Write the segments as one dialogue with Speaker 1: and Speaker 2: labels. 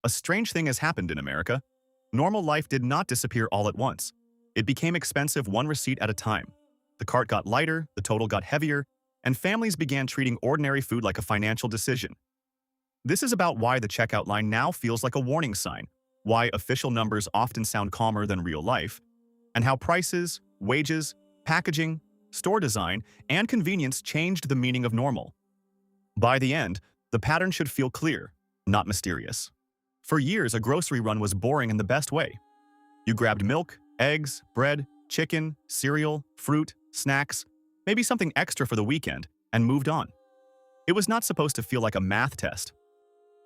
Speaker 1: A strange thing has happened in America. Normal life did not disappear all at once. It became expensive one receipt at a time. The cart got lighter, the total got heavier, and families began treating ordinary food like a financial decision. This is about why the checkout line now feels like a warning sign, why official numbers often sound calmer than real life, and how prices, wages, packaging, store design, and convenience changed the meaning of normal. By the end, the pattern should feel clear, not mysterious. For years, a grocery run was boring in the best way. You grabbed milk, eggs, bread, chicken, cereal, fruit, snacks, maybe something extra for the weekend, and moved on. It was not supposed to feel like a math test.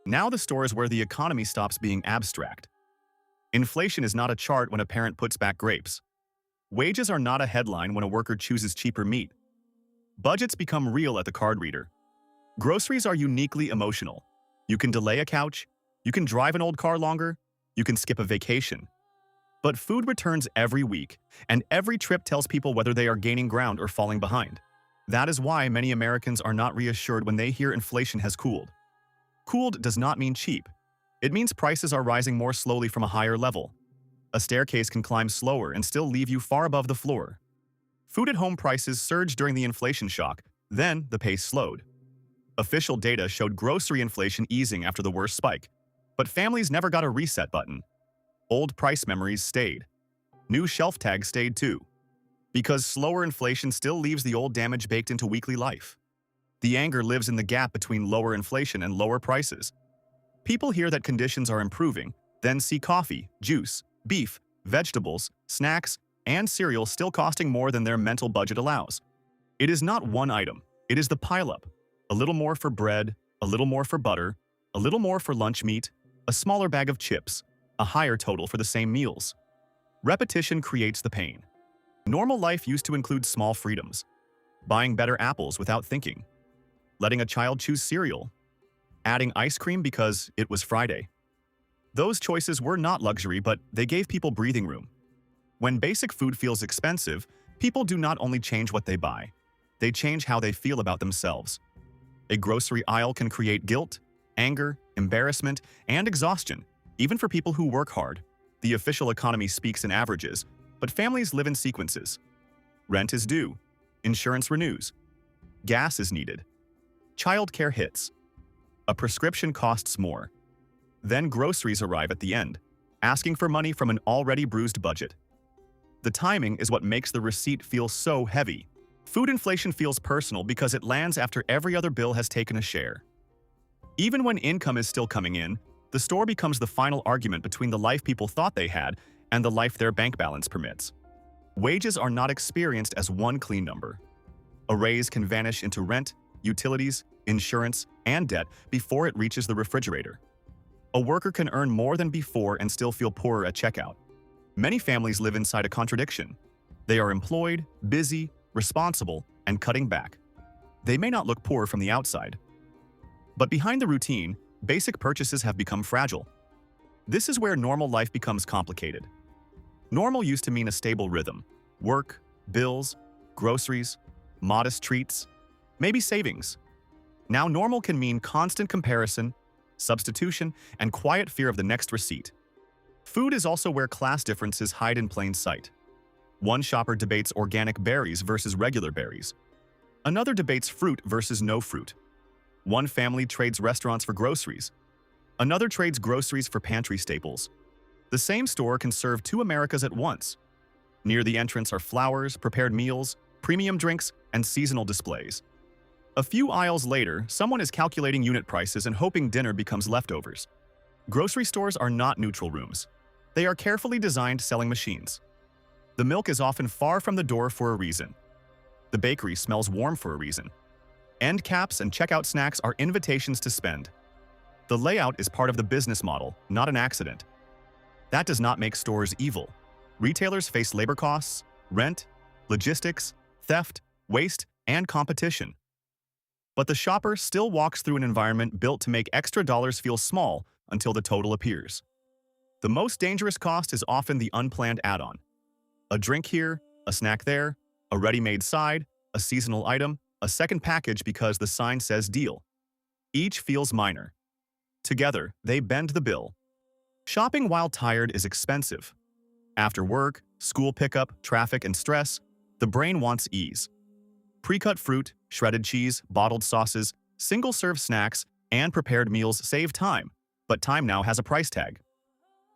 Speaker 1: Now the store is where the economy stops being abstract. Inflation is not a chart when a parent puts back grapes. Wages are not a headline when a worker chooses cheaper meat. Budgets become real at the card reader. Groceries are uniquely emotional. You can delay a couch, you can drive an old car longer, you can skip a vacation. But food returns every week, and every trip tells people whether they are gaining ground or falling behind. That is why many Americans are not reassured when they hear inflation has cooled. Cooled does not mean cheap. It means prices are rising more slowly from a higher level. A staircase can climb slower and still leave you far above the floor. Food at home prices surged during the inflation shock, then the pace slowed. Official data showed grocery inflation easing after the worst spike, but families never got a reset button. Old price memories stayed. New shelf tags stayed too. Because slower inflation still leaves the old damage baked into weekly life. The anger lives in the gap between lower inflation and lower prices. People hear that conditions are improving, then see coffee, juice, beef, vegetables, snacks, and cereal still costing more than their mental budget allows. It is not one item, it is the pileup. A little more for bread, a little more for butter, a little more for lunch meat, a smaller bag of chips, a higher total for the same meals. Repetition creates the pain. Normal life used to include small freedoms. Buying better apples without thinking. Letting a child choose cereal. Adding ice cream because it was Friday. Those choices were not luxury, but they gave people breathing room. When basic food feels expensive, people do not only change what they buy, they change how they feel about themselves. A grocery aisle can create guilt, anger, embarrassment, and exhaustion, even for people who work hard. The official economy speaks in averages, but families live in sequences. Rent is due. Insurance renews. Gas is needed. Childcare hits. A prescription costs more. Then groceries arrive at the end, asking for money from an already bruised budget. The timing is what makes the receipt feel so heavy. Food inflation feels personal because it lands after every other bill has taken a share. Even when income is still coming in, the store becomes the final argument between the life people thought they had and the life their bank balance permits. Wages are not experienced as one clean number. A raise can vanish into rent, utilities, insurance, and debt before it reaches the refrigerator. A worker can earn more than before and still feel poorer at checkout. Many families live inside a contradiction. They are employed, busy, responsible, and cutting back. They may not look poor from the outside. But behind the routine, basic purchases have become fragile. This is where normal life becomes complicated. Normal used to mean a stable rhythm. Work, bills, groceries, modest treats, maybe savings. Now normal can mean constant comparison, substitution, and quiet fear of the next receipt. Food is also where class differences hide in plain sight. One shopper debates organic berries versus regular berries. Another debates fruit versus no fruit. One family trades restaurants for groceries. Another trades groceries for pantry staples. The same store can serve two Americas at once. Near the entrance are flowers, prepared meals, premium drinks, and seasonal displays. A few aisles later, someone is calculating unit prices and hoping dinner becomes leftovers. Grocery stores are not neutral rooms. They are carefully designed selling machines. The milk is often far from the door for a reason. The bakery smells warm for a reason. End caps and checkout snacks are invitations to spend. The layout is part of the business model, not an accident. That does not make stores evil. Retailers face labor costs, rent, logistics, theft, waste, and competition. But the shopper still walks through an environment built to make extra dollars feel small until the total appears. The most dangerous cost is often the unplanned add-on. A drink here, a snack there, a ready-made side, a seasonal item, a second package because the sign says deal. Each feels minor. Together, they bend the bill. Shopping while tired is expensive. After work, school pickup, traffic, and stress, the brain wants ease. Pre-cut fruit, shredded cheese, bottled sauces, single-serve snacks, and prepared meals save time, but time now has a price tag.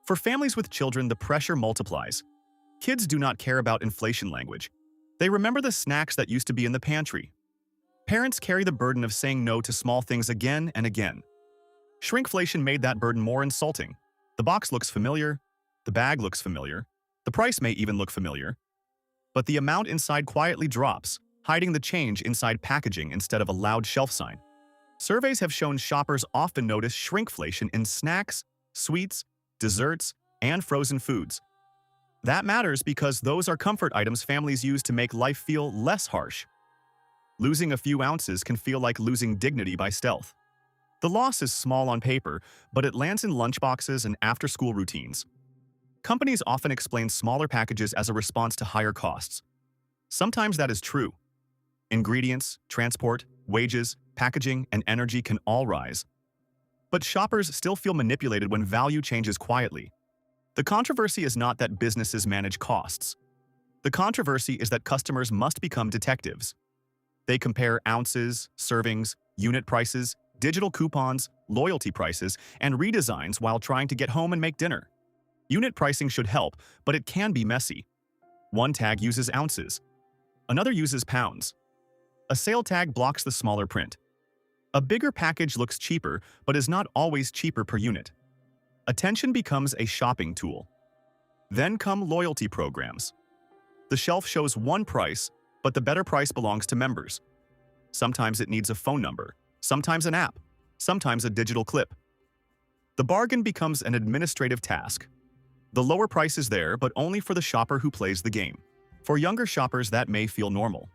Speaker 1: For families with children, the pressure multiplies. Kids do not care about inflation language. They remember the snacks that used to be in the pantry. Parents carry the burden of saying no to small things again and again. Shrinkflation made that burden more insulting. The box looks familiar, the bag looks familiar, the price may even look familiar, but the amount inside quietly drops, hiding the change inside packaging instead of a loud shelf sign. Surveys have shown shoppers often notice shrinkflation in snacks, sweets, desserts, and frozen foods. That matters because those are comfort items families use to make life feel less harsh. Losing a few ounces can feel like losing dignity by stealth. The loss is small on paper, but it lands in lunchboxes and after-school routines. Companies often explain smaller packages as a response to higher costs. Sometimes that is true. Ingredients, transport, wages, packaging, and energy can all rise. But shoppers still feel manipulated when value changes quietly. The controversy is not that businesses manage costs. The controversy is that customers must become detectives. They compare ounces, servings, unit prices, digital coupons, loyalty prices, and redesigns while trying to get home and make dinner. Unit pricing should help, but it can be messy. One tag uses ounces. Another uses pounds. A sale tag blocks the smaller print. A bigger package looks cheaper, but is not always cheaper per unit. Attention becomes a shopping tool. Then come loyalty programs. The shelf shows one price, but the better price belongs to members. Sometimes it needs a phone number, sometimes an app, sometimes a digital clip. The bargain becomes an administrative task. The lower price is there, but only for the shopper who plays the game. For younger shoppers, that may feel normal.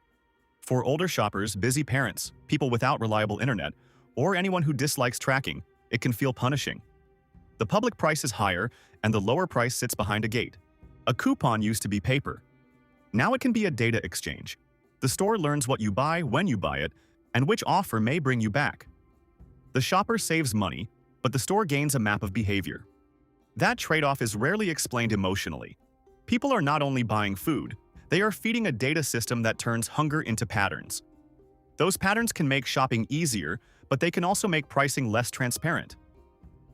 Speaker 1: For older shoppers, busy parents, people without reliable internet, or anyone who dislikes tracking, it can feel punishing. The public price is higher, and the lower price sits behind a gate. A coupon used to be paper. Now it can be a data exchange. The store learns what you buy, when you buy it, and which offer may bring you back. The shopper saves money, but the store gains a map of behavior. That trade-off is rarely explained emotionally. People are not only buying food, they are feeding a data system that turns hunger into patterns. Those patterns can make shopping easier, but they can also make pricing less transparent.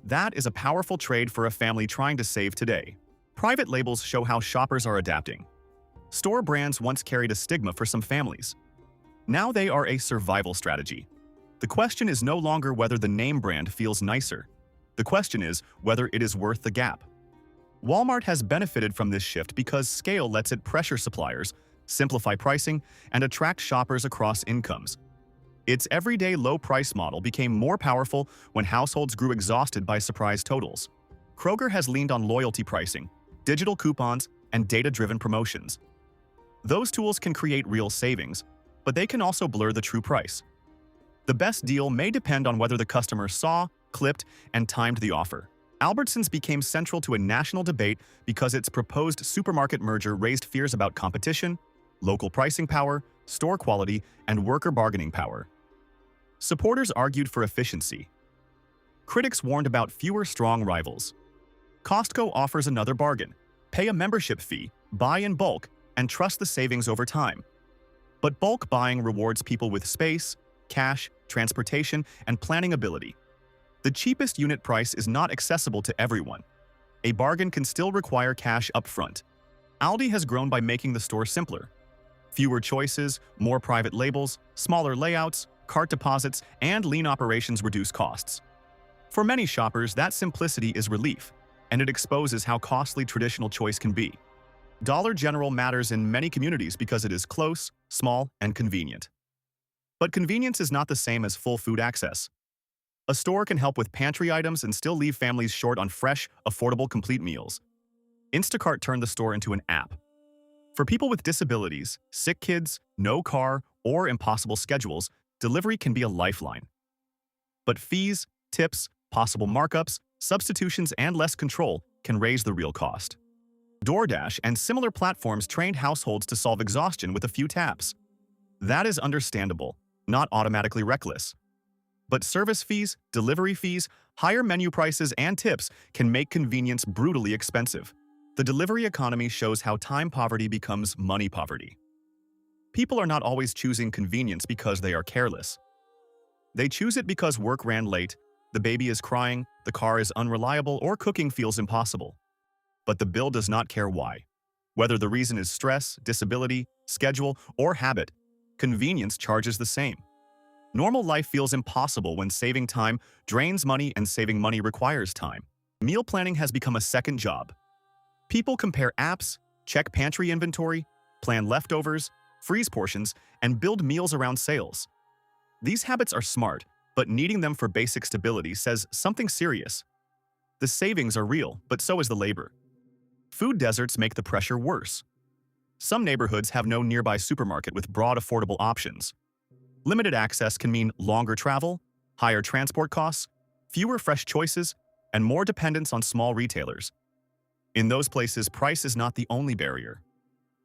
Speaker 1: That is a powerful trade for a family trying to save today. Private labels show how shoppers are adapting. Store brands once carried a stigma for some families. Now they are a survival strategy. The question is no longer whether the name brand feels nicer. The question is whether it is worth the gap. Walmart has benefited from this shift because scale lets it pressure suppliers, simplify pricing, and attract shoppers across incomes. Its everyday low-price model became more powerful when households grew exhausted by surprise totals. Kroger has leaned on loyalty pricing, digital coupons, and data-driven promotions. Those tools can create real savings, but they can also blur the true price. The best deal may depend on whether the customer saw, clipped, and timed the offer. Albertsons became central to a national debate because its proposed supermarket merger raised fears about competition, local pricing power, store quality, and worker bargaining power. Supporters argued for efficiency. Critics warned about fewer strong rivals. Costco offers another bargain: pay a membership fee, buy in bulk, and trust the savings over time. But bulk buying rewards people with space, cash, transportation, and planning ability. The cheapest unit price is not accessible to everyone. A bargain can still require cash upfront. Aldi has grown by making the store simpler. Fewer choices, more private labels, smaller layouts, cart deposits, and lean operations reduce costs. For many shoppers, that simplicity is relief, and it exposes how costly traditional choice can be. Dollar General matters in many communities because it is close, small, and convenient. But convenience is not the same as full food access. A store can help with pantry items and still leave families short on fresh, affordable, complete meals. Instacart turned the store into an app. For people with disabilities, sick kids, no car, or impossible schedules, delivery can be a lifeline. But fees, tips, possible markups, substitutions, and less control can raise the real cost. DoorDash and similar platforms trained households to solve exhaustion with a few taps. That is understandable, not automatically reckless. But service fees, delivery fees, Higher menu prices and tips can make convenience brutally expensive. The delivery economy shows how time poverty becomes money poverty. People are not always choosing convenience because they are careless. They choose it because work ran late, the baby is crying, the car is unreliable, or cooking feels impossible. But the bill does not care why. Whether the reason is stress, disability, schedule, or habit, convenience charges the same. Normal life feels impossible when saving time drains money and saving money requires time. Meal planning has become a second job. People compare apps, check pantry inventory, plan leftovers, freeze portions, and build meals around sales. These habits are smart, but needing them for basic stability says something serious. The savings are real, but so is the labor. Food deserts make the pressure worse. Some neighborhoods have no nearby supermarket with broad affordable options. Limited access can mean longer travel, higher transport costs, fewer fresh choices, and more dependence on small retailers. In those places, price is not the only barrier.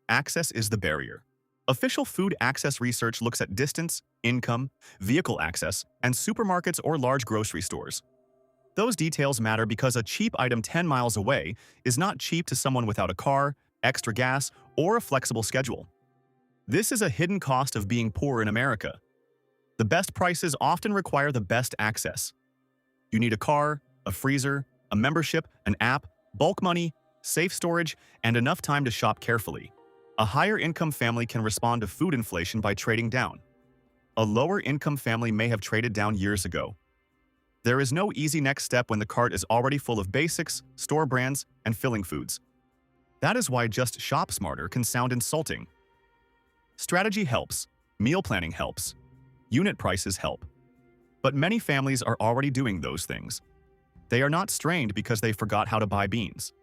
Speaker 1: Access is the barrier. Official food access research looks at distance, income, vehicle access, and supermarkets or large grocery stores. Those details matter because a cheap item 10 miles away is not cheap to someone without a car, extra gas, or a flexible schedule. This is a hidden cost of being poor in America. The best prices often require the best access. You need a car, a freezer, a membership, an app, bulk money, safe storage, and enough time to shop carefully. A higher-income family can respond to food inflation by trading down. A lower-income family may have traded down years ago. There is no easy next step when the cart is already full of basics, store brands, and filling foods. That is why just shop smarter can sound insulting. Strategy helps. Meal planning helps. Unit prices help. But many families are already doing those things. They are not strained because they forgot how to buy beans.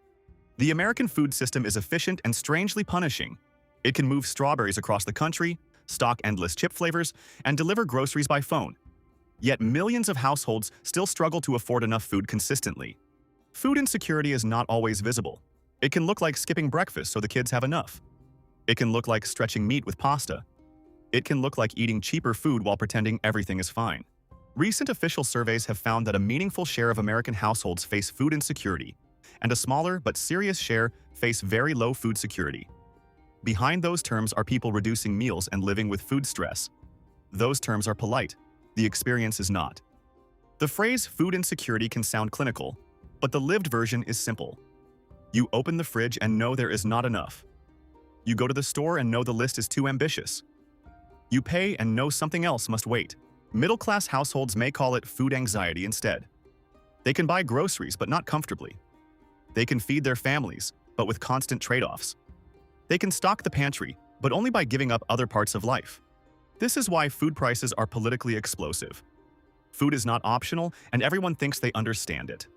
Speaker 1: The American food system is efficient and strangely punishing. It can move strawberries across the country, stock endless chip flavors, and deliver groceries by phone. Yet millions of households still struggle to afford enough food consistently. Food insecurity is not always visible. It can look like skipping breakfast so the kids have enough. It can look like stretching meat with pasta. It can look like eating cheaper food while pretending everything is fine. Recent official surveys have found that a meaningful share of American households face food insecurity, and a smaller but serious share face very low food security. Behind those terms are people reducing meals and living with food stress. Those terms are polite. The experience is not. The phrase food insecurity can sound clinical, but the lived version is simple. You open the fridge and know there is not enough. You go to the store and know the list is too ambitious. You pay and know something else must wait. Middle-class households may call it food anxiety instead. They can buy groceries but not comfortably. They can feed their families, but with constant trade-offs. They can stock the pantry, but only by giving up other parts of life. This is why food prices are politically explosive. Food is not optional, and everyone thinks they understand it.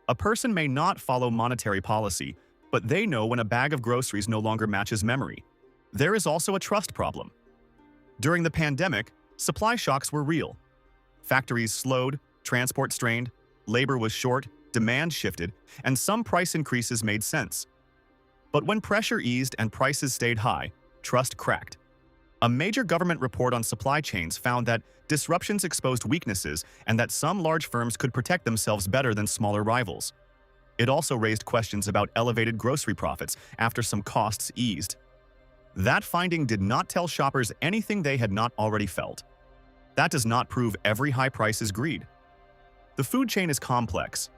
Speaker 1: A person may not follow monetary policy, but they know when a bag of groceries no longer matches memory. There is also a trust problem. During the pandemic, supply shocks were real. Factories slowed, transport strained, labor was short, demand shifted, and some price increases made sense. But when pressure eased and prices stayed high, trust cracked. A major government report on supply chains found that disruptions exposed weaknesses and that some large firms could protect themselves better than smaller rivals. It also raised questions about elevated grocery profits after some costs eased. That finding did not tell shoppers anything they had not already felt. That does not prove every high price is greed. The food chain is complex.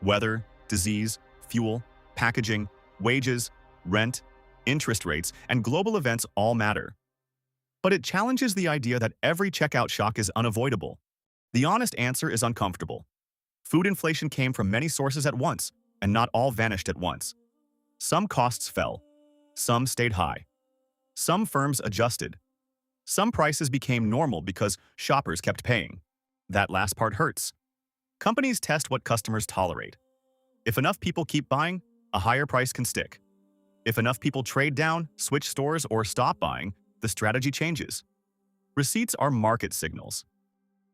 Speaker 1: Weather, disease, fuel, packaging, wages, rent, interest rates, and global events all matter. But it challenges the idea that every checkout shock is unavoidable. The honest answer is uncomfortable. Food inflation came from many sources at once, and not all vanished at once. Some costs fell. Some stayed high. Some firms adjusted. Some prices became normal because shoppers kept paying. That last part hurts. Companies test what customers tolerate. If enough people keep buying, a higher price can stick. If enough people trade down, switch stores, or stop buying, the strategy changes. Receipts are market signals.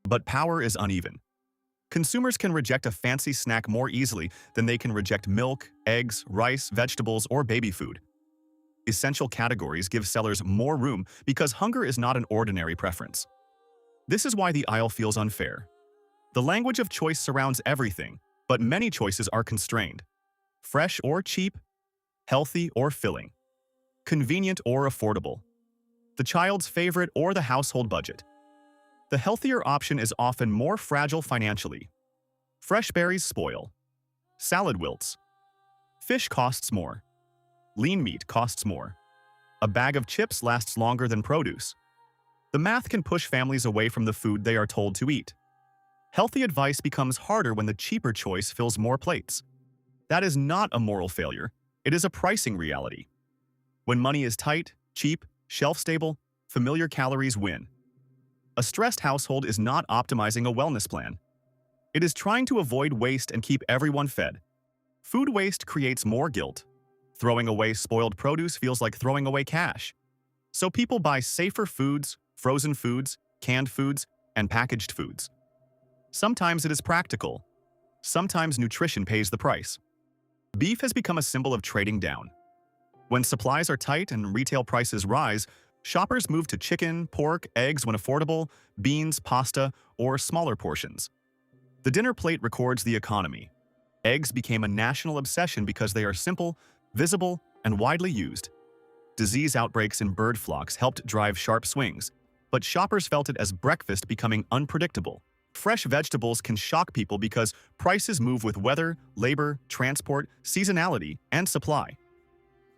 Speaker 1: But power is uneven. Consumers can reject a fancy snack more easily than they can reject milk, eggs, rice, vegetables, or baby food. Essential categories give sellers more room because hunger is not an ordinary preference. This is why the aisle feels unfair. The language of choice surrounds everything, but many choices are constrained. Fresh or cheap, healthy or filling, convenient or affordable, the child's favorite or the household budget. The healthier option is often more fragile financially. Fresh berries spoil. Salad wilts. Fish costs more. Lean meat costs more. A bag of chips lasts longer than produce. The math can push families away from the food they are told to eat. Healthy advice becomes harder when the cheaper choice fills more plates. That is not a moral failure. It is a pricing reality. When money is tight, cheap, shelf-stable, familiar calories win. A stressed household is not optimizing a wellness plan. It is trying to avoid waste and keep everyone fed. Food waste creates more guilt. Throwing away spoiled produce feels like throwing away cash. So people buy safer foods, frozen foods, canned foods, and packaged foods. Sometimes it is practical. Sometimes nutrition pays the price. Beef has become a symbol of trading down. When supplies are tight and retail prices rise, shoppers move to chicken, pork, eggs when affordable, beans, pasta, or smaller portions. The dinner plate records the economy. Eggs became a national obsession because they are simple, visible, and widely used. Disease outbreaks in bird flocks helped drive sharp swings, but shoppers felt it as breakfast becoming unpredictable. Fresh vegetables can shock people because prices move with weather, labor, transport, seasonality, and supply.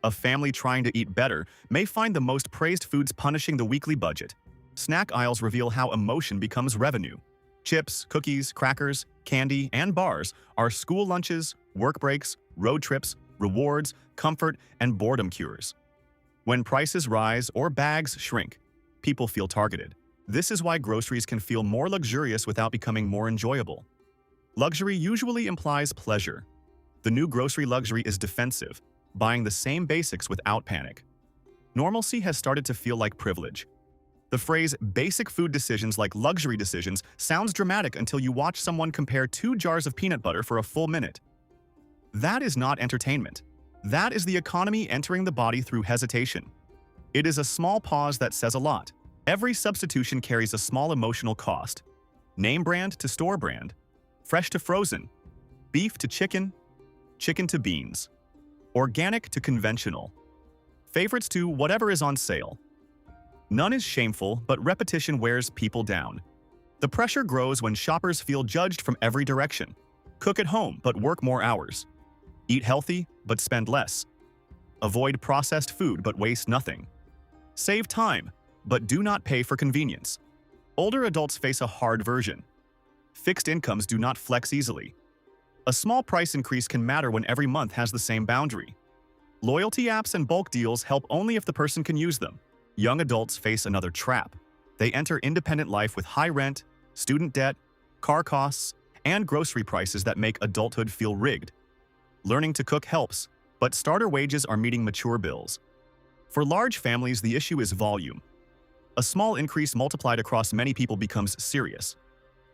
Speaker 1: A family trying to eat better may find the most praised foods punishing the weekly budget. Snack aisles reveal how emotion becomes revenue. Chips, cookies, crackers, candy, and bars are school lunches, work breaks, road trips, rewards, comfort, and boredom cures. When prices rise or bags shrink, people feel targeted. This is why groceries can feel more luxurious without becoming more enjoyable. Luxury usually implies pleasure. The new grocery luxury is defensive, buying the same basics without panic. Normalcy has started to feel like privilege. The phrase basic food decisions like luxury decisions sounds dramatic until you watch someone compare 2 jars of peanut butter for a full minute. That is not entertainment. That is the economy entering the body through hesitation. It is a small pause that says a lot. Every substitution carries a small emotional cost. Name brand to store brand, fresh to frozen, beef to chicken, chicken to beans, organic to conventional, favorites to whatever is on sale. None is shameful, but repetition wears people down. The pressure grows when shoppers feel judged from every direction. Cook at home, but work more hours. Eat healthy, but spend less. Avoid processed food, but waste nothing. Save time, but do not pay for convenience. Older adults face a hard version. Fixed incomes do not flex easily. A small price increase can matter when every month has the same boundary. Loyalty apps and bulk deals help only if the person can use them. Young adults face another trap. They enter independent life with high rent, student debt, car costs, and grocery prices that make adulthood feel rigged. Learning to cook helps, but starter wages are meeting mature bills. For large families, the issue is volume. A small increase multiplied across many people becomes serious.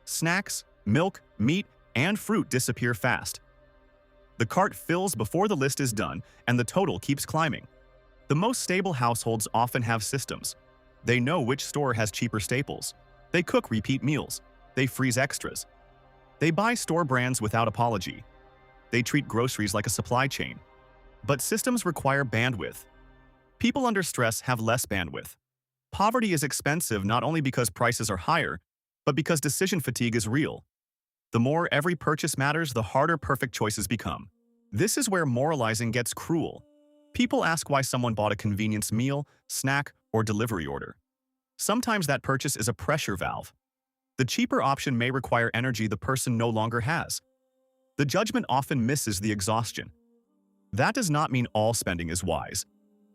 Speaker 1: Snacks, milk, meat, and fruit disappear fast. The cart fills before the list is done, and the total keeps climbing. The most stable households often have systems. They know which store has cheaper staples. They cook repeat meals. They freeze extras. They buy store brands without apology. They treat groceries like a supply chain. But systems require bandwidth. People under stress have less bandwidth. Poverty is expensive not only because prices are higher, but because decision fatigue is real. The more every purchase matters, the harder perfect choices become. This is where moralizing gets cruel. People ask why someone bought a convenience meal, snack, or delivery order. Sometimes that purchase is a pressure valve. The cheaper option may require energy the person no longer has. The judgment often misses the exhaustion. That does not mean all spending is wise.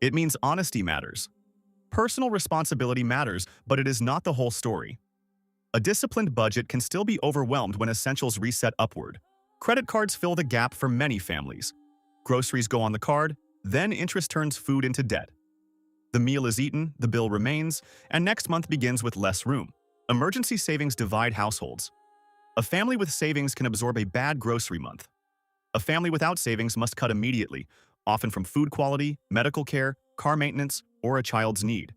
Speaker 1: It means honesty matters. Personal responsibility matters, but it is not the whole story. A disciplined budget can still be overwhelmed when essentials reset upward. Credit cards fill the gap for many families. Groceries go on the card, then interest turns food into debt. The meal is eaten, the bill remains, and next month begins with less room. Emergency savings divide households. A family with savings can absorb a bad grocery month. A family without savings must cut immediately, often from food quality, medical care, car maintenance, or a child's need.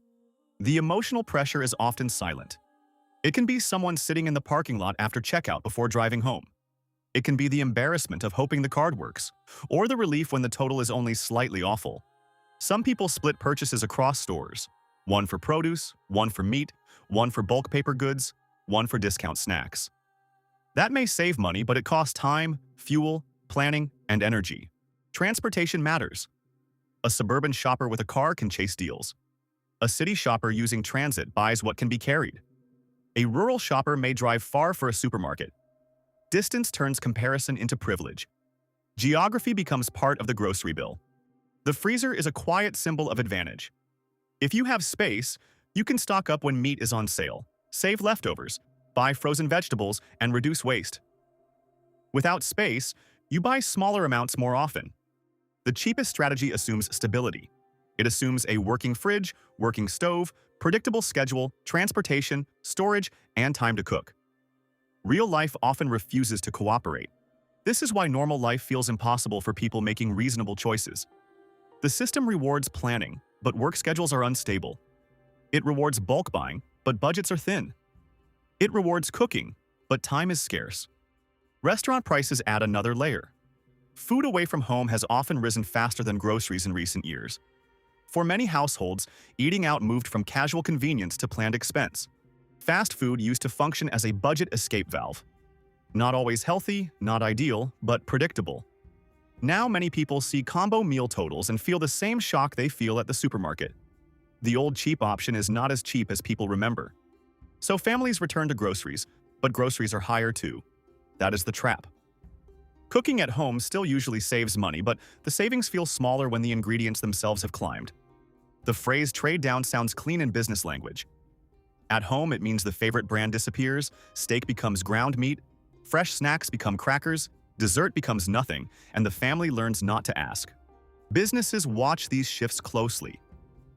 Speaker 1: The emotional pressure is often silent. It can be someone sitting in the parking lot after checkout before driving home. It can be the embarrassment of hoping the card works, or the relief when the total is only slightly awful. Some people split purchases across stores, one for produce, one for meat, one for bulk paper goods, one for discount snacks. That may save money, but it costs time, fuel, planning, and energy. Transportation matters. A suburban shopper with a car can chase deals. A city shopper using transit buys what can be carried. A rural shopper may drive far for a supermarket. Distance turns comparison into privilege. Geography becomes part of the grocery bill. The freezer is a quiet symbol of advantage. If you have space, you can stock up when meat is on sale, save leftovers, buy frozen vegetables, and reduce waste. Without space, you buy smaller amounts more often. The cheapest strategy assumes stability. It assumes a working fridge, working stove, predictable schedule, transportation, storage, and time to cook. Real life often refuses to cooperate. This is why normal life feels impossible for people making reasonable choices. The system rewards planning, but work schedules are unstable. It rewards bulk buying, but budgets are thin. It rewards cooking, but time is scarce. Restaurant prices add another layer. Food away from home has often risen faster than groceries in recent years. For many households, eating out moved from casual convenience to planned expense. Fast food used to function as a budget escape valve. Not always healthy, not ideal, but predictable. Now many people see combo meal totals and feel the same shock they feel at the supermarket. The old cheap option is not as cheap as people remember. So families return to groceries, but groceries are higher too. That is the trap. Cooking at home still usually saves money, but the savings feel smaller when the ingredients themselves have climbed. The phrase trade down sounds clean in business language. At home, it means the favorite brand disappears, steak becomes ground meat, fresh snacks become crackers, dessert becomes nothing, and the family learns not to ask. Businesses watch these shifts closely.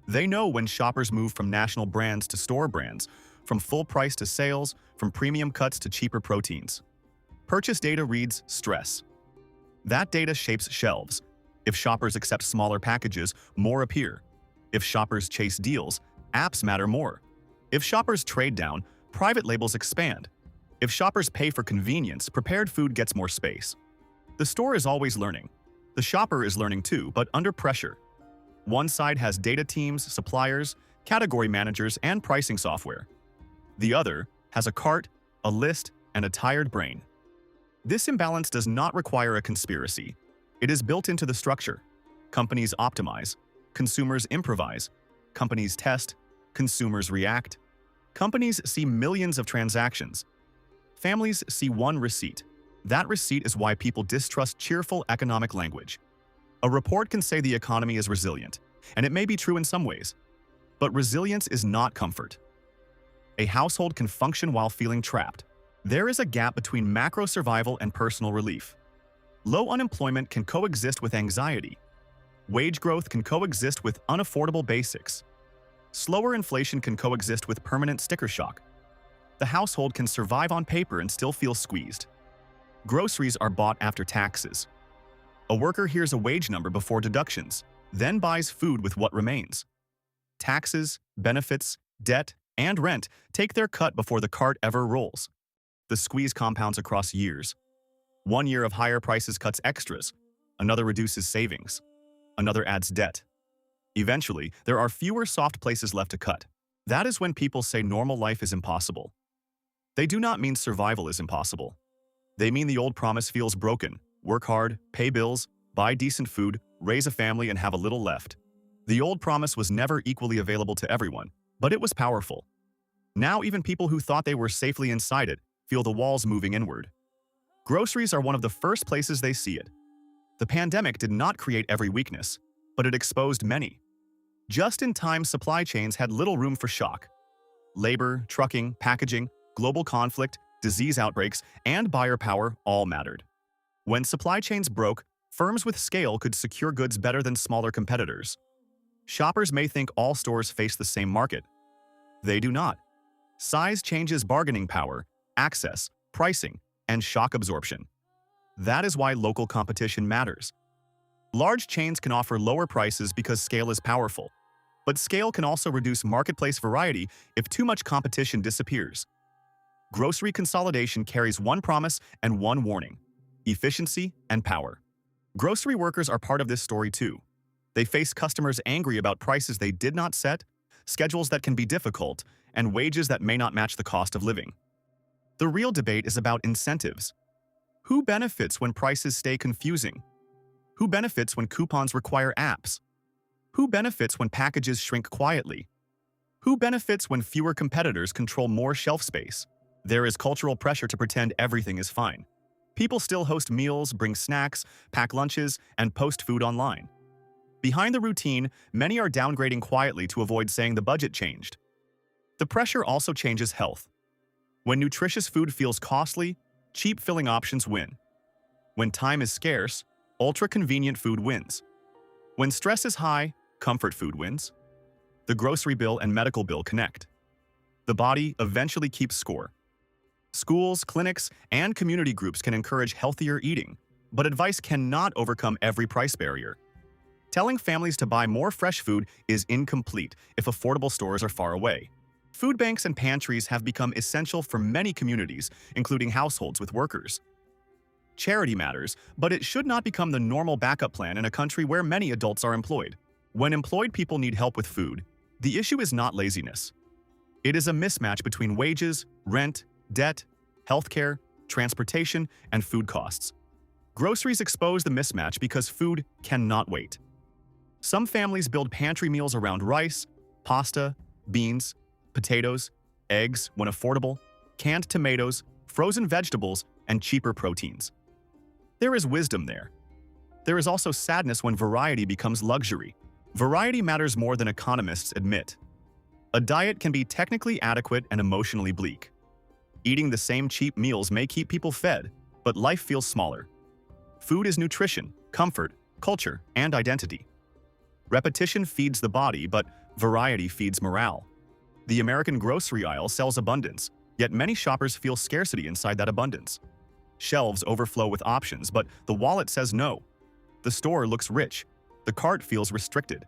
Speaker 1: They know when shoppers move from national brands to store brands, from full price to sales, from premium cuts to cheaper proteins. Purchase data reads stress. That data shapes shelves. If shoppers accept smaller packages, more appear. If shoppers chase deals, apps matter more. If shoppers trade down, private labels expand. If shoppers pay for convenience, prepared food gets more space. The store is always learning. The shopper is learning too, but under pressure. One side has data teams, suppliers, category managers, and pricing software. The other has a cart, a list, and a tired brain. This imbalance does not require a conspiracy. It is built into the structure. Companies optimize. Consumers improvise. Companies test. Consumers react. Companies see millions of transactions. Families see one receipt. That receipt is why people distrust cheerful economic language. A report can say the economy is resilient, and it may be true in some ways. But resilience is not comfort. A household can function while feeling trapped. There is a gap between macro survival and personal relief. Low unemployment can coexist with anxiety. Wage growth can coexist with unaffordable basics. Slower inflation can coexist with permanent sticker shock. The household can survive on paper and still feel squeezed. Groceries are bought after taxes. A worker hears a wage number before deductions, then buys food with what remains. Taxes, benefits, debt, and rent take their cut before the cart ever rolls. The squeeze compounds across years. 1 year of higher prices cuts extras. Another reduces savings. Another adds debt. Eventually, there are fewer soft places left to cut. That is when people say normal life is impossible. They do not mean survival is impossible. They mean the old promise feels broken. Work hard, pay bills, buy decent food, raise a family, and have a little left. The old promise was never equally available to everyone, but it was powerful. Now even people who thought they were safely inside it feel the walls moving inward. Groceries are one of the first places they see it. The pandemic did not create every weakness, but it exposed many. Just-in-time supply chains had little room for shock. Labor, trucking, packaging, global conflict, disease outbreaks, and buyer power all mattered. When supply chains broke, firms with scale could secure goods better than smaller competitors. Shoppers may think all stores face the same market. They do not. Size changes bargaining power, access, pricing, and shock absorption. That is why local competition matters. Large chains can offer lower prices because scale is powerful, but scale can also reduce marketplace variety if too much competition disappears. Grocery consolidation carries one promise and one warning: efficiency and power. Grocery workers are part of this story too. They face customers angry about prices they did not set, schedules that can be difficult, and wages that may not match the cost of living. The real debate is about incentives. Who benefits when prices stay confusing? Who benefits when coupons require apps? Who benefits when packages shrink quietly? Who benefits when fewer competitors control more shelf space? There is cultural pressure to pretend everything is fine. People still host meals, bring snacks, pack lunches, and post food online. Behind the routine, many are downgrading quietly to avoid saying the budget changed. The pressure also changes health. When nutritious food feels costly, cheap filling options win. When time is scarce, ultra-convenient food wins. When stress is high, comfort food wins. The grocery bill and medical bill connect. The body eventually keeps score. Schools, clinics, and community groups can encourage healthier eating, but advice cannot overcome every price barrier. Telling families to buy more fresh food is incomplete if affordable stores are far away. Food banks and pantries have become essential for many communities, including households with workers. Charity matters, but it should not become the normal backup plan in a country where many adults are employed. When employed people need help with food, the issue is not laziness. It is a mismatch between wages, rent, debt, healthcare, transportation, and food costs. Groceries expose the mismatch because food cannot wait. Some families build pantry meals around rice, pasta, beans, potatoes, eggs when affordable, canned tomatoes, frozen vegetables, and cheaper proteins. There is wisdom there. There is also sadness when variety becomes luxury. Variety matters more than economists admit. A diet can be technically adequate and emotionally bleak. Eating the same cheap meals may keep people fed, but life feels smaller. Food is nutrition, comfort, culture, and identity. Repetition feeds the body, but variety feeds morale. The American grocery aisle sells abundance, yet many shoppers feel scarcity inside that abundance. Shelves overflow with options, but the wallet says no. The store looks rich. The cart feels restricted.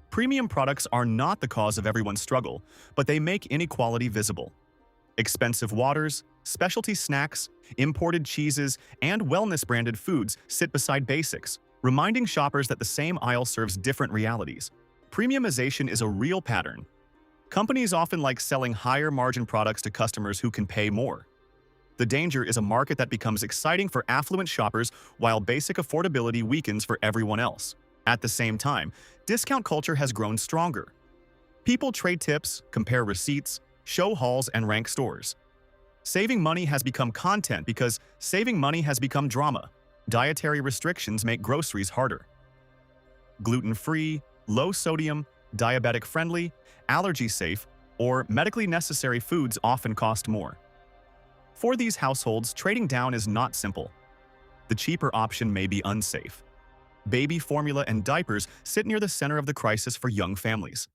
Speaker 1: Premium products are not the cause of everyone's struggle, but they make inequality visible. Expensive waters, specialty snacks, imported cheeses, and wellness-branded foods sit beside basics, reminding shoppers that the same aisle serves different realities. Premiumization is a real pattern. Companies often like selling higher-margin products to customers who can pay more. The danger is a market that becomes exciting for affluent shoppers while basic affordability weakens for everyone else. At the same time, discount culture has grown stronger. People trade tips, compare receipts, show hauls, and rank stores. Saving money has become content because saving money has become drama. Dietary restrictions make groceries harder. Gluten-free, low-sodium, diabetic-friendly, allergy-safe, or medically necessary foods often cost more. For these households, trading down is not simple. The cheaper option may be unsafe. Baby formula and diapers sit near the center of the crisis for young families.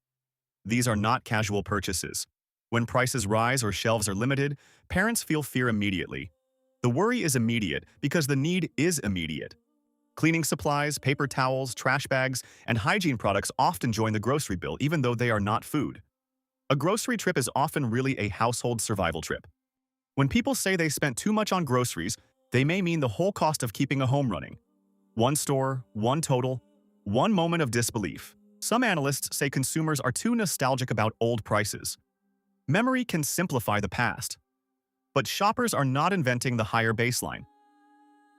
Speaker 1: These are not casual purchases. When prices rise or shelves are limited, parents feel fear immediately. The worry is immediate because the need is immediate. Cleaning supplies, paper towels, trash bags, and hygiene products often join the grocery bill even though they are not food. A grocery trip is often really a household survival trip. When people say they spent too much on groceries, they may mean the whole cost of keeping a home running. One store, one total, one moment of disbelief. Some analysts say consumers are too nostalgic about old prices. Memory can simplify the past. But shoppers are not inventing the higher baseline.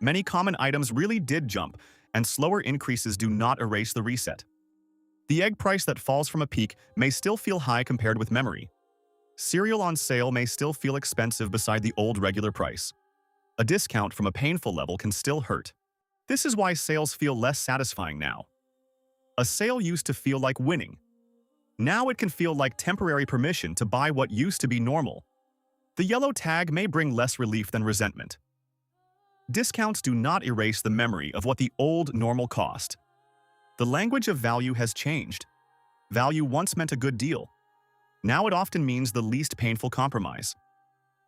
Speaker 1: Many common items really did jump, and slower increases do not erase the reset. The egg price that falls from a peak may still feel high compared with memory. Cereal on sale may still feel expensive beside the old regular price. A discount from a painful level can still hurt. This is why sales feel less satisfying now. A sale used to feel like winning. Now it can feel like temporary permission to buy what used to be normal. The yellow tag may bring less relief than resentment. Discounts do not erase the memory of what the old normal cost. The language of value has changed. Value once meant a good deal. Now it often means the least painful compromise.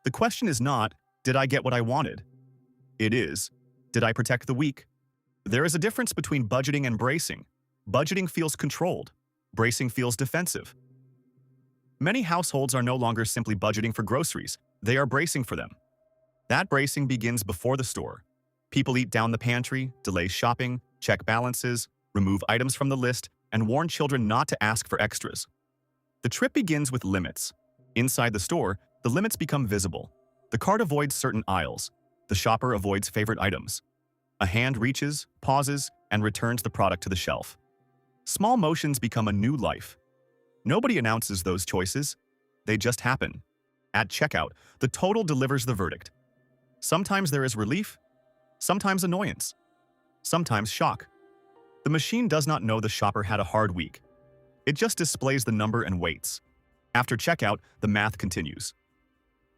Speaker 1: The question is not, did I get what I wanted? It is, did I protect the weak? There is a difference between budgeting and bracing. Budgeting feels controlled. Bracing feels defensive. Many households are no longer simply budgeting for groceries. They are bracing for them. That bracing begins before the store. People eat down the pantry, delay shopping, check balances, remove items from the list, and warn children not to ask for extras. The trip begins with limits. Inside the store, the limits become visible. The cart avoids certain aisles. The shopper avoids favorite items. A hand reaches, pauses, and returns the product to the shelf. Small motions become a new life. Nobody announces those choices. They just happen. At checkout, the total delivers the verdict. Sometimes there is relief, sometimes annoyance, sometimes shock. The machine does not know the shopper had a hard week. It just displays the number and waits. After checkout, the math continues.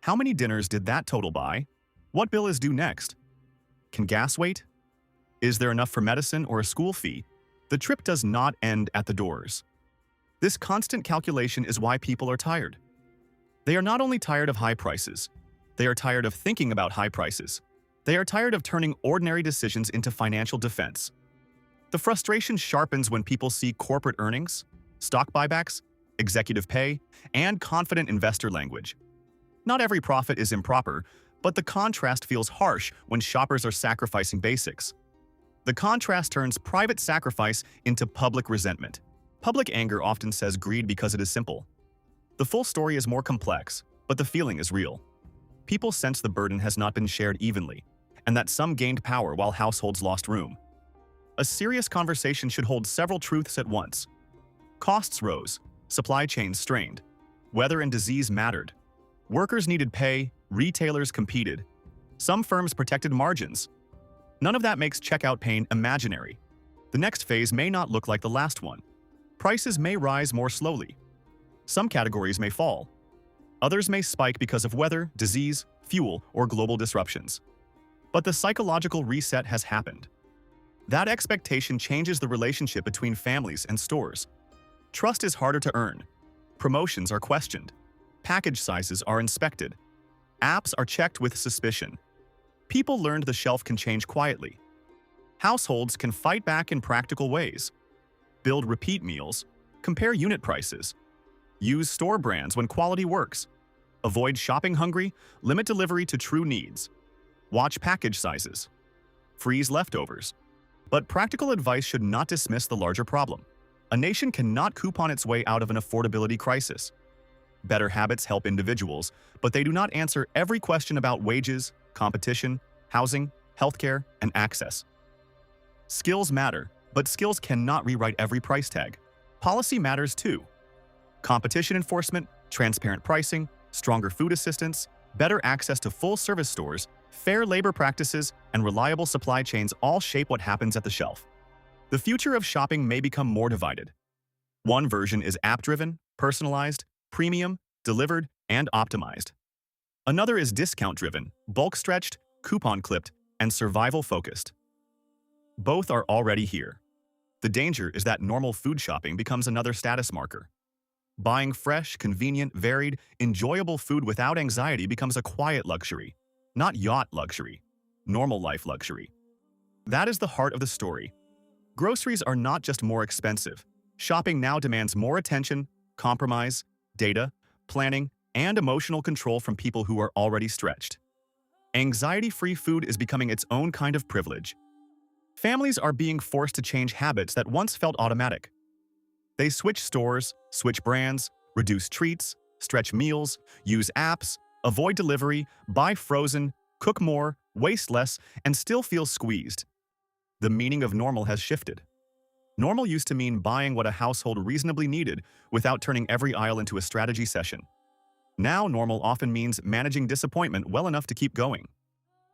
Speaker 1: How many dinners did that total buy? What bill is due next? Can gas wait? Is there enough for medicine or a school fee? The trip does not end at the doors. This constant calculation is why people are tired. They are not only tired of high prices, they are tired of thinking about high prices. They are tired of turning ordinary decisions into financial defense. The frustration sharpens when people see corporate earnings, stock buybacks, executive pay, and confident investor language. Not every profit is improper, but the contrast feels harsh when shoppers are sacrificing basics. The contrast turns private sacrifice into public resentment. Public anger often says greed because it is simple. The full story is more complex, but the feeling is real. People sense the burden has not been shared evenly, and that some gained power while households lost room. A serious conversation should hold several truths at once. Costs rose, supply chains strained, weather and disease mattered. Workers needed pay, retailers competed. Some firms protected margins. None of that makes checkout pain imaginary. The next phase may not look like the last one. Prices may rise more slowly. Some categories may fall. Others may spike because of weather, disease, fuel, or global disruptions. But the psychological reset has happened. That expectation changes the relationship between families and stores. Trust is harder to earn. Promotions are questioned. Package sizes are inspected. Apps are checked with suspicion. People learned the shelf can change quietly. Households can fight back in practical ways. Build repeat meals, compare unit prices, use store brands when quality works, avoid shopping hungry, limit delivery to true needs, watch package sizes, freeze leftovers. But practical advice should not dismiss the larger problem. A nation cannot coupon its way out of an affordability crisis. Better habits help individuals, but they do not answer every question about wages, competition, housing, healthcare, and access. Skills matter, but skills cannot rewrite every price tag. Policy matters too. Competition enforcement, transparent pricing, stronger food assistance, better access to full-service stores, fair labor practices, and reliable supply chains all shape what happens at the shelf. The future of shopping may become more divided. One version is app-driven, personalized, premium, delivered, and optimized. Another is discount-driven, bulk-stretched, coupon-clipped, and survival-focused. Both are already here. The danger is that normal food shopping becomes another status marker. Buying fresh, convenient, varied, enjoyable food without anxiety becomes a quiet luxury, not yacht luxury, normal life luxury. That is the heart of the story. Groceries are not just more expensive. Shopping now demands more attention, compromise, data, planning, and emotional control from people who are already stretched. Anxiety-free food is becoming its own kind of privilege. Families are being forced to change habits that once felt automatic. They switch stores, switch brands, reduce treats, stretch meals, use apps, avoid delivery, buy frozen, cook more, waste less, and still feel squeezed. The meaning of normal has shifted. Normal used to mean buying what a household reasonably needed without turning every aisle into a strategy session. Now normal often means managing disappointment well enough to keep going.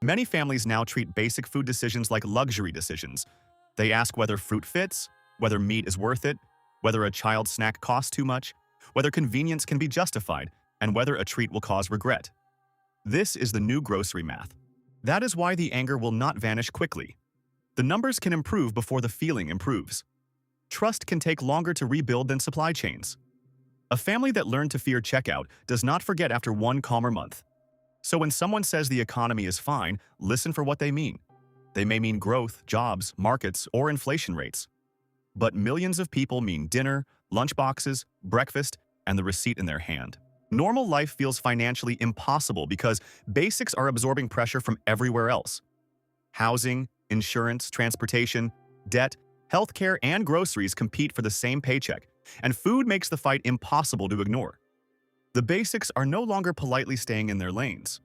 Speaker 1: Many families now treat basic food decisions like luxury decisions. They ask whether fruit fits, whether meat is worth it, whether a child's snack costs too much, whether convenience can be justified, and whether a treat will cause regret. This is the new grocery math. That is why the anger will not vanish quickly. The numbers can improve before the feeling improves. Trust can take longer to rebuild than supply chains. A family that learned to fear checkout does not forget after one calmer month. So when someone says the economy is fine, listen for what they mean. They may mean growth, jobs, markets, or inflation rates. But millions of people mean dinner, lunchboxes, breakfast, and the receipt in their hand. Normal life feels financially impossible because basics are absorbing pressure from everywhere else. Housing, insurance, transportation, debt, healthcare, and groceries compete for the same paycheck, and food makes the fight impossible to ignore. The basics are no longer politely staying in their lanes.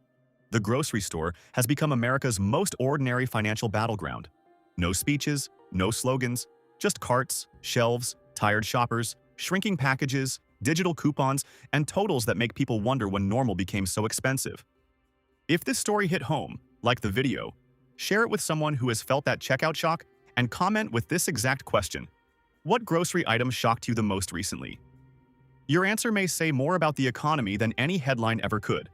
Speaker 1: The grocery store has become America's most ordinary financial battleground. No speeches, no slogans, just carts, shelves, tired shoppers, shrinking packages, digital coupons, and totals that make people wonder when normal became so expensive. If this story hit home, like the video, share it with someone who has felt that checkout shock and comment with this exact question: what grocery item shocked you the most recently? Your answer may say more about the economy than any headline ever could.